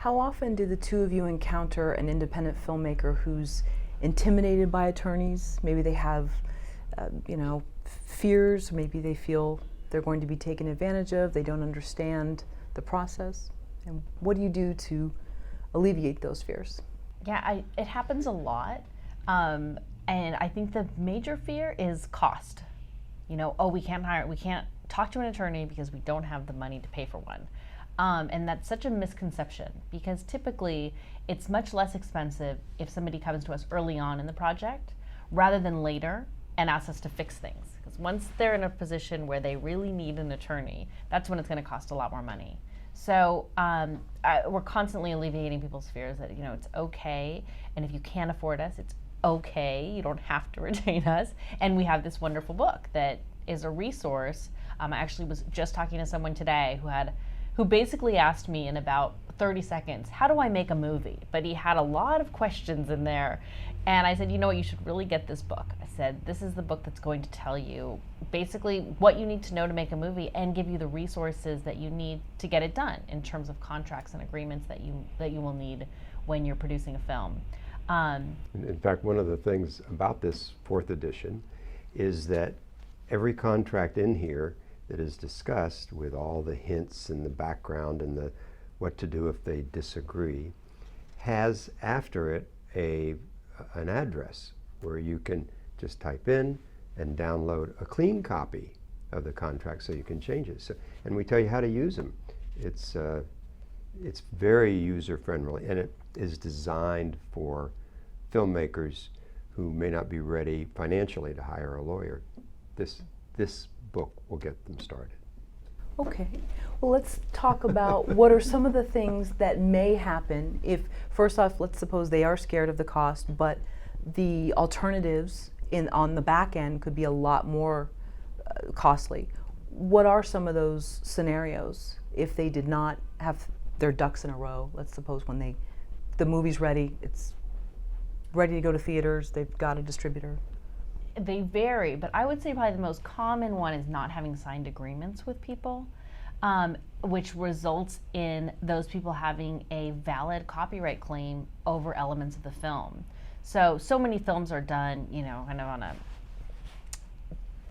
How often do the two of you encounter an independent filmmaker who's intimidated by attorneys? Maybe they have, fears. Maybe they feel they're going to be taken advantage of. They don't understand the process. And what do you do to alleviate those fears? Yeah, it happens a lot. And I think the major fear is cost. We can't talk to an attorney because we don't have the money to pay for one. And that's such a misconception, because typically it's much less expensive if somebody comes to us early on in the project rather than later and asks us to fix things. Because once they're in a position where they really need an attorney, that's when it's going to cost a lot more money. So we're constantly alleviating people's fears that, it's okay, and if you can't afford us, it's okay. You don't have to retain us. And we have this wonderful book that is a resource. I actually was just talking to someone today who basically asked me in about 30 seconds, how do I make a movie? But he had a lot of questions in there. And I said, you should really get this book. I said, this is the book that's going to tell you basically what you need to know to make a movie and give you the resources that you need to get it done in terms of contracts and agreements that you will need when you're producing a film. In fact, one of the things about this 4th edition is that every contract in here that is discussed, with all the hints and the background and what to do if they disagree, has after it an address where you can just type in and download a clean copy of the contract so you can change it. And we tell you how to use them. It's very user-friendly, and it is designed for filmmakers who may not be ready financially to hire a lawyer. This book will get them started. Okay. Well, let's talk about what are some of the things that may happen if, first off, let's suppose they are scared of the cost, but the alternatives on the back end could be a lot more costly. What are some of those scenarios if they did not have their ducks in a row? Let's suppose when the movie's ready, it's ready to go to theaters, they've got a distributor. They vary, but I would say probably the most common one is not having signed agreements with people, which results in those people having a valid copyright claim over elements of the film. So many films are done, kind of on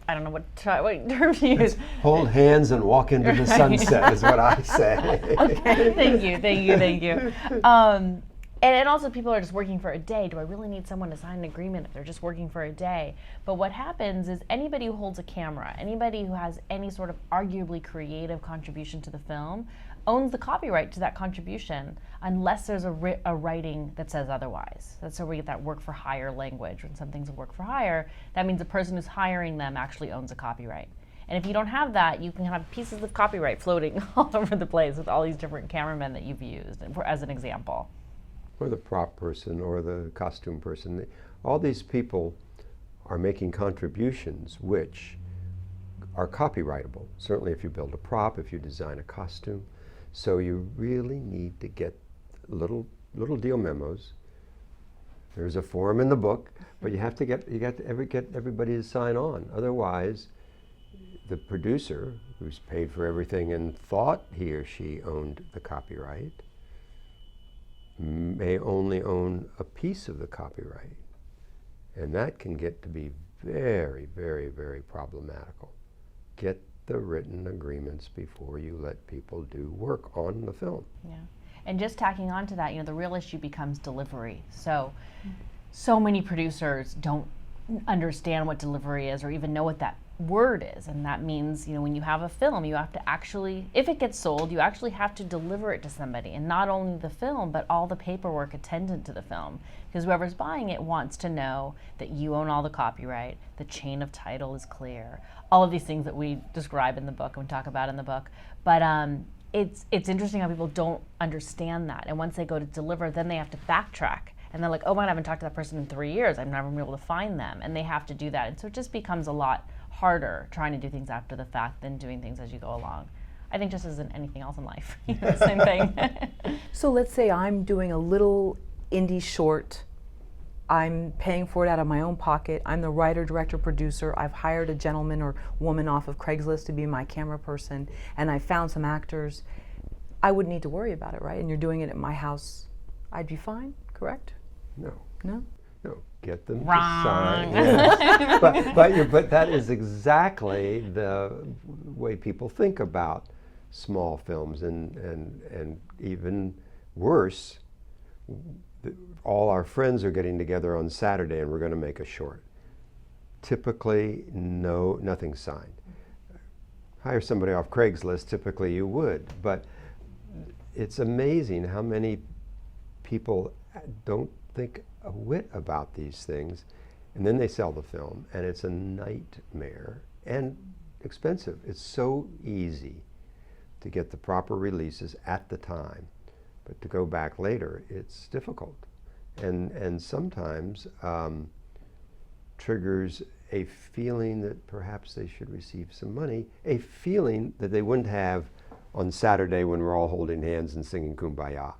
I don't know what term to use. Hold hands and walk into the sunset is what I say. Okay, thank you. And also people are just working for a day. Do I really need someone to sign an agreement if they're just working for a day? But what happens is anybody who holds a camera, anybody who has any sort of arguably creative contribution to the film, owns the copyright to that contribution unless there's a writing that says otherwise. That's where we get that work for hire language. When something's a work for hire, that means the person who's hiring them actually owns a copyright. And if you don't have that, you can have pieces of copyright floating all over the place with all these different cameramen that you've used, as an example. Or the prop person or the costume person. All these people are making contributions which are copyrightable. Certainly if you build a prop, if you design a costume. So you really need to get little deal memos. There's a form in the book, but you got to get everybody to sign on. Otherwise, the producer, who's paid for everything and thought he or she owned the copyright, may only own a piece of the copyright. And that can get to be very, very, very problematical. Get the written agreements before you let people do work on the film. Yeah. And just tacking on to that, the real issue becomes delivery. So many producers don't understand what delivery is or even know what that word is, and that means when you have a film, you have to actually, if it gets sold, you actually have to deliver it to somebody, and not only the film but all the paperwork attendant to the film, because whoever's buying it wants to know that you own all the copyright, the chain of title is clear, all of these things that we describe in the book and talk about in the book. But it's interesting how people don't understand that, and once they go to deliver, then they have to backtrack. And they're like, oh, I haven't talked to that person in 3 years. I've never been able to find them. And they have to do that. And so it just becomes a lot harder trying to do things after the fact than doing things as you go along. I think just as in anything else in life, same thing. So let's say I'm doing a little indie short. I'm paying for it out of my own pocket. I'm the writer, director, producer. I've hired a gentleman or woman off of Craigslist to be my camera person, and I found some actors. I wouldn't need to worry about it, right? And you're doing it at my house, I'd be fine, correct? No. No? No, get them Wrong. to sign. Yes. but that is exactly the way people think about small films, and even worse, all our friends are getting together on Saturday and we're going to make a short. Typically, nothing signed. Hire somebody off Craigslist, typically you would, but it's amazing how many people don't think a whit about these things, and then they sell the film, and it's a nightmare and expensive. It's so easy to get the proper releases at the time, but to go back later, it's difficult, and sometimes triggers a feeling that perhaps they should receive some money, a feeling that they wouldn't have on Saturday when we're all holding hands and singing Kumbaya.